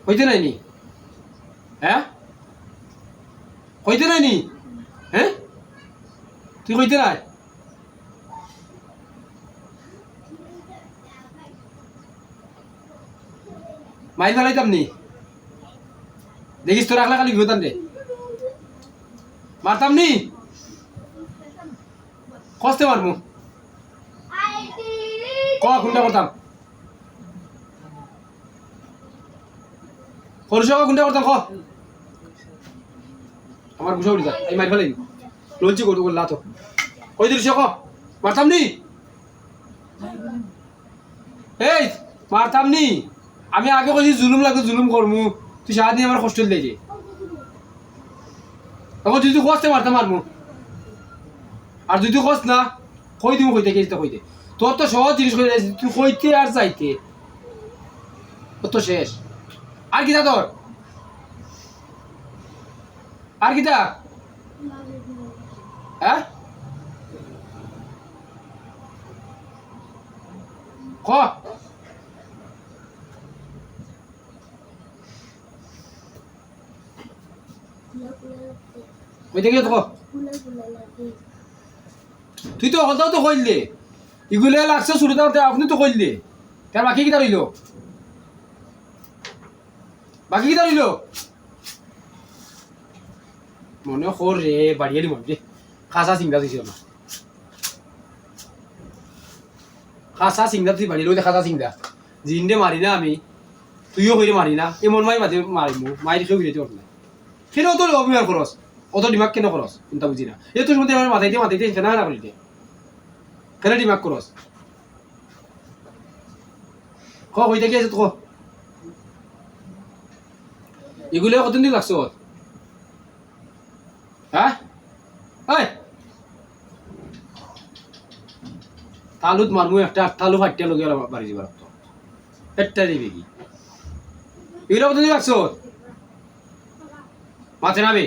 হইতে নাইনি হ্যাঁ হইতে নাইনি হ্যাঁ তুই হইতে নাই মাইল ফেলাইতাম নি দেখিস তো রাখলা খালি ঘুরতাম রে মারতাম নি কষ্টে মারমু কোনটা করতাম করছ কোনটা করতাম আমার গুছা উঠি যা এই মাইল ফেলাই লঞ্চি করলা তো কই দিলিস মারতাম নি এই মারতাম নি আমি আগে কইছি জুলুম লাগবে জুলুম করমু তুই সারাদিন আমার কষ্ট দিলে যে এখন যদি কষ্টে মারমু আর যদি কষ্ট না কই দিব কইতে গেছি তো কইতে তোর তো সহজ জিনিস কই তুই কইতে আর যাইতে তোর তো শেষ আর কি তোর আর কি তা হ্যাঁ ক কইতে গিয়ে তো তুই তো হলতাও তো কইলে এগুলো লাগছে শুরুতে আপনি তো কইলে তার বাকি কি রইল বাকি কি রইল মনে কর রে বাড়িয়ে দি মনে খাসা সিংহা দিছিল না খাসা সিংহা তুই বাড়িয়ে রইলে খাসা সিংহা জিন্দে মারি না আমি তুইও কইরে মারি না এমন মাই মাঝে মারিমু মাইর খেয়ে বিরেতে ওঠ না কেন তোর অভিমান খরচ অত ডিমাগ কেন খরচ চিন্তা বুঝি না এই তোর মধ্যে আমার মাথাইতে কেনা না বলিতে কেন ডিমাগ খরচ কইতে গিয়েছে তো এগুলো কতদিন লাগছে ওর হ্যাঁ তালুত মারমু একটা তালু ফাটিয়া লগে বাড়ি যাবার তো একটা দিবি কি এগুলো কতদিন লাগছে ওর মাথে নাবে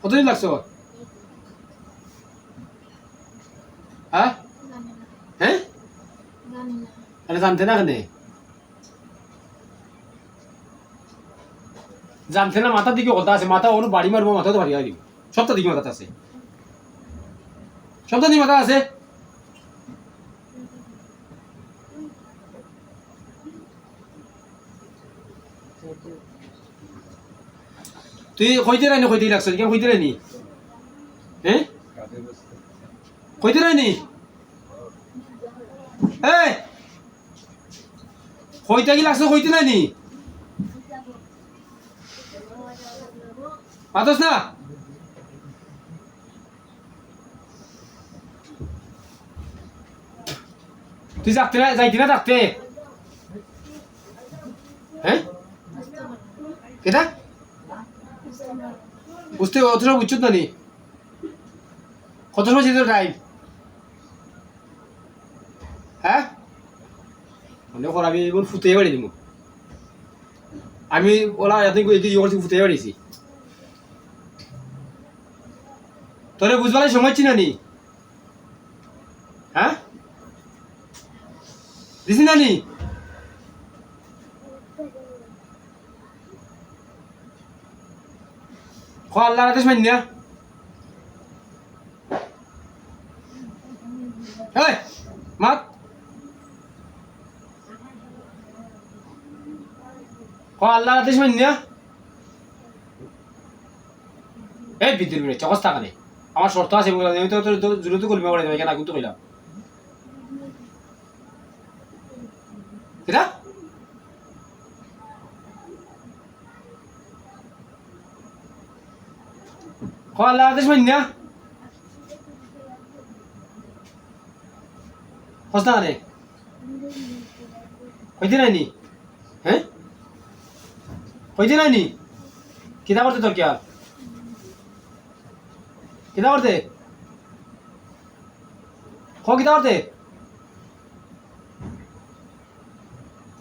কতদিন লাগছে ওর হ্যাঁ হ্যাঁ আরে জানতে না কেন জানতে না মাথার দিকে কথা আছে মাথা ওর বাড়ি মারবো মাথা তো বাড়ি দিব সবটা দিকে মাথা আছে সবটা দিকে মাথা আছে তুই কইতে রাইনি কইতে লাগছ কেন কইতে রাইনি হ্যাঁ কইতে রাইনি এই কইতে কি লাগছ কইতে রাইনি পাতস না তুই যাইতি না থাকতে হ্যাঁ কেটা বুঝতে অত সব বুঝছো না নি কত সময় যেতে টাইম হ্যাঁ মনে কর আমি এগুলো ফুটে বাড়ি দিব আমি ওলা এত ফুটে বাড়িছি তোরে বুঝবার সময় চিনা নি হ্যাঁ দিছি না নি আল্লাহ আদেশ মানি না এই মাত আল্লাহ আদেশ মানি না এই বিদ্যুৎ মিনিট চকস টাকা নেই আমার শর্ত আছে আমি তো জরুরি করবি বলে কেন কিন্তু কইলাম কেটা আল্লাহ আদেশ মানি না হস্তা রে কইতে নাইনি হ্যাঁ কইতে নাইনি কিতা করতে তোর কি আর কিতা করতে কিতা করতে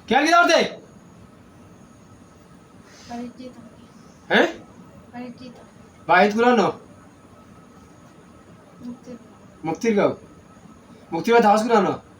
क्या किया करते हैं बाहित गुला न मुक्तिर गाव मुक्तिर में धावस गुला न